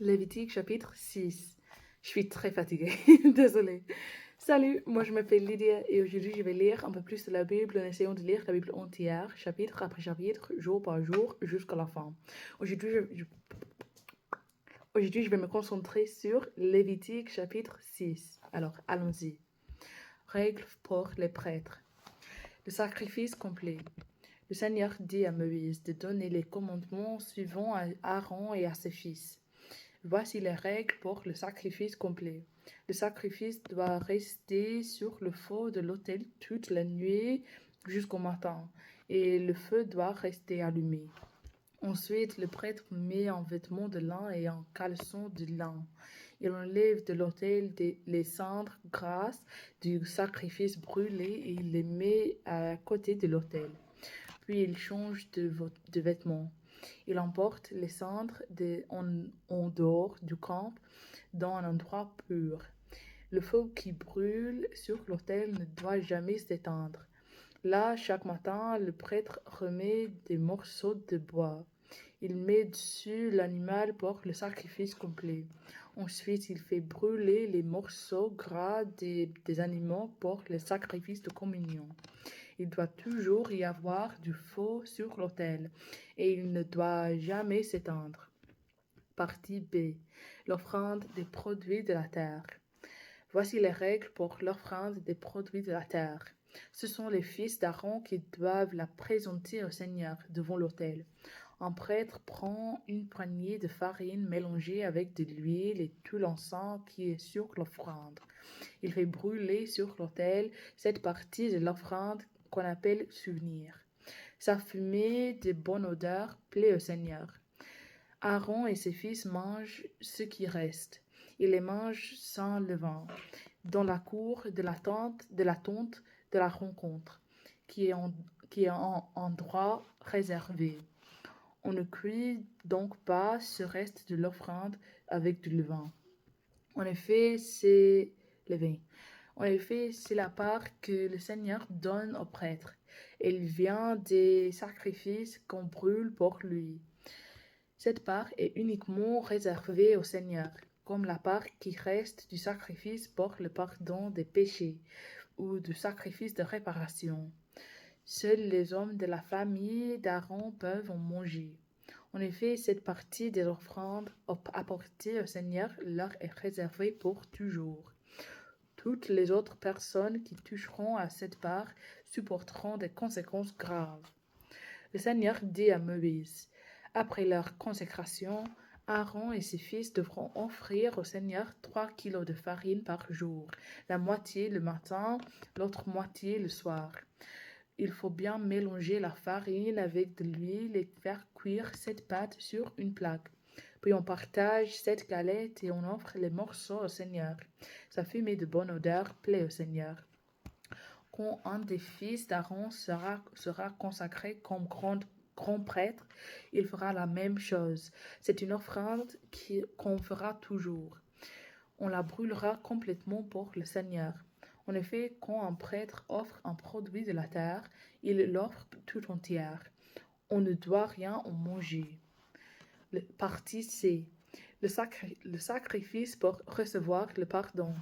Lévitique chapitre 6. Je suis très fatiguée, désolée. Salut, moi je m'appelle Lydia et aujourd'hui je vais lire un peu plus de la Bible en essayant de lire la Bible entière, chapitre après chapitre, jour par jour, jusqu'à la fin. Aujourd'hui, je vais me concentrer sur Lévitique chapitre 6. Alors, allons-y. Règles pour les prêtres. Le sacrifice complet. Le Seigneur dit à Moïse de donner les commandements suivants à Aaron et à ses fils. Voici les règles pour le sacrifice complet. Le sacrifice doit rester sur le feu de l'autel toute la nuit jusqu'au matin, et le feu doit rester allumé. Ensuite, le prêtre met un vêtement de lin et un caleçon de lin. Il enlève de l'autel les cendres grasses du sacrifice brûlé et il les met à côté de l'autel. Puis il change de vêtements. Il emporte les cendres en dehors du camp dans un endroit pur. Le feu qui brûle sur l'autel ne doit jamais s'éteindre. Là, chaque matin, le prêtre remet des morceaux de bois. Il met dessus l'animal pour le sacrifice complet. Ensuite, il fait brûler les morceaux gras des animaux pour le sacrifice de communion. Il doit toujours y avoir du feu sur l'autel et il ne doit jamais s'éteindre. Partie B. L'offrande des produits de la terre. Voici les règles pour l'offrande des produits de la terre. Ce sont les fils d'Aaron qui doivent la présenter au Seigneur devant l'autel. Un prêtre prend une poignée de farine mélangée avec de l'huile et tout l'encens qui est sur l'offrande. Il fait brûler sur l'autel cette partie de l'offrande qu'on appelle souvenir. Sa fumée de bonne odeur plaît au Seigneur. Aaron et ses fils mangent ce qui reste. Ils les mangent sans levain, dans la cour de la tente de la rencontre, qui est en endroit réservé. On ne cuit donc pas ce reste de l'offrande avec du levain. En effet, c'est la part que le Seigneur donne au prêtre. Elle vient des sacrifices qu'on brûle pour lui. Cette part est uniquement réservée au Seigneur, comme la part qui reste du sacrifice pour le pardon des péchés ou du sacrifice de réparation. Seuls les hommes de la famille d'Aaron peuvent en manger. En effet, cette partie des offrandes apportées au Seigneur leur est réservée pour toujours. Toutes les autres personnes qui toucheront à cette part supporteront des conséquences graves. Le Seigneur dit à Moïse, après leur consécration, Aaron et ses fils devront offrir au Seigneur 3 kilos de farine par jour, la moitié le matin, l'autre moitié le soir. Il faut bien mélanger la farine avec de l'huile et faire cuire cette pâte sur une plaque. Puis on partage cette galette et on offre les morceaux au Seigneur. Sa fumée de bonne odeur plaît au Seigneur. Quand un des fils d'Aaron sera consacré comme grand prêtre, il fera la même chose. C'est une offrande qu'on fera toujours. On la brûlera complètement pour le Seigneur. En effet, quand un prêtre offre un produit de la terre, il l'offre tout entière. On ne doit rien en manger. Partie C. Le sacrifice pour recevoir le pardon.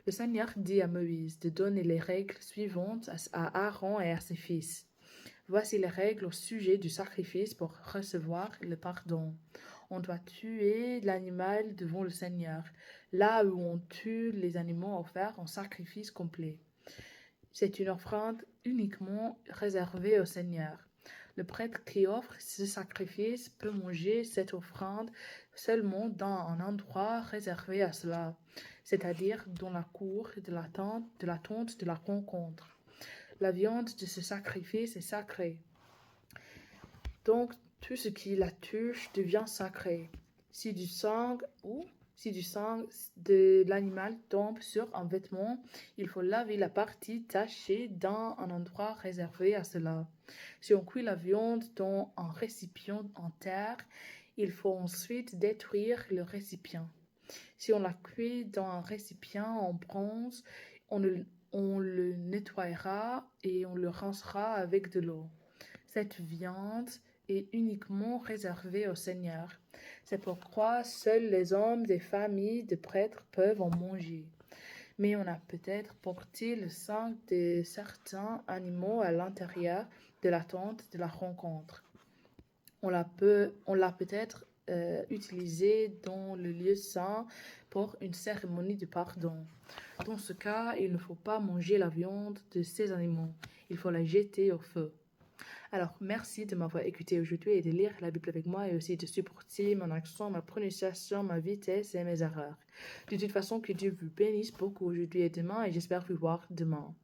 Le Seigneur dit à Moïse de donner les règles suivantes à Aaron et à ses fils. Voici les règles au sujet du sacrifice pour recevoir le pardon. On doit tuer l'animal devant le Seigneur, là où on tue les animaux offerts en sacrifice complet. C'est une offrande uniquement réservée au Seigneur. Le prêtre qui offre ce sacrifice peut manger cette offrande seulement dans un endroit réservé à cela, c'est-à-dire dans la cour de la tente de la rencontre. La viande de ce sacrifice est sacrée. Donc, tout ce qui la touche devient sacré. Si du sang de l'animal tombe sur un vêtement, il faut laver la partie tachée dans un endroit réservé à cela. Si on cuit la viande dans un récipient en terre, il faut ensuite détruire le récipient. Si on la cuit dans un récipient en bronze, on le nettoiera et on le rincera avec de l'eau. Cette viande est uniquement réservée au Seigneur. C'est pourquoi seuls les hommes des familles de prêtres peuvent en manger. Mais on a peut-être porté le sang de certains animaux à l'intérieur de la tente de la rencontre. On l'a peut-être utilisé dans le lieu saint pour une cérémonie de pardon. Dans ce cas, il ne faut pas manger la viande de ces animaux. Il faut la jeter au feu. Alors, merci de m'avoir écouté aujourd'hui et de lire la Bible avec moi et aussi de supporter mon accent, ma prononciation, ma vitesse et mes erreurs. De toute façon, que Dieu vous bénisse beaucoup aujourd'hui et demain et j'espère vous voir demain.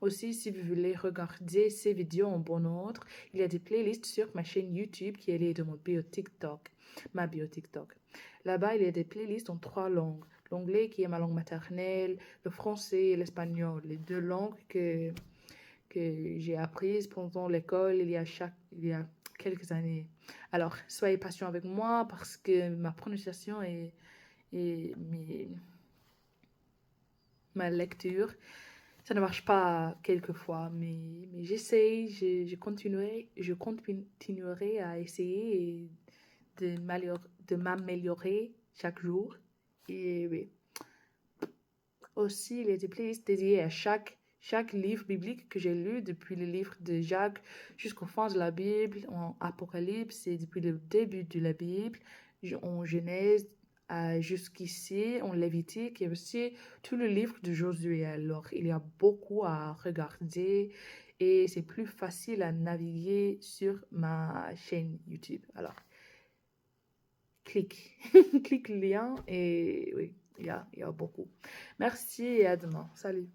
Aussi, si vous voulez regarder ces vidéos en bon ordre, il y a des playlists sur ma chaîne YouTube qui est liée de mon bio TikTok, ma bio TikTok. Là-bas, il y a des playlists en 3 langues. L'anglais qui est ma langue maternelle, le français et l'espagnol, les 2 langues que j'ai apprises pendant l'école il y a quelques années. Alors, soyez patient avec moi parce que ma prononciation et ma lecture, ça ne marche pas quelquefois, mais j'essaye, je continuerai à essayer de m'améliorer chaque jour. Et oui. Aussi, il y a des playlists dédiées à chaque livre biblique que j'ai lu, depuis le livre de Jacques jusqu'au fin de la Bible, en Apocalypse, et depuis le début de la Bible, en Genèse jusqu'ici, en Lévitique, et aussi tout le livre de Josué. Alors, il y a beaucoup à regarder et c'est plus facile à naviguer sur ma chaîne YouTube. Alors, clique le lien et oui, il y a beaucoup. Merci et à demain. Salut.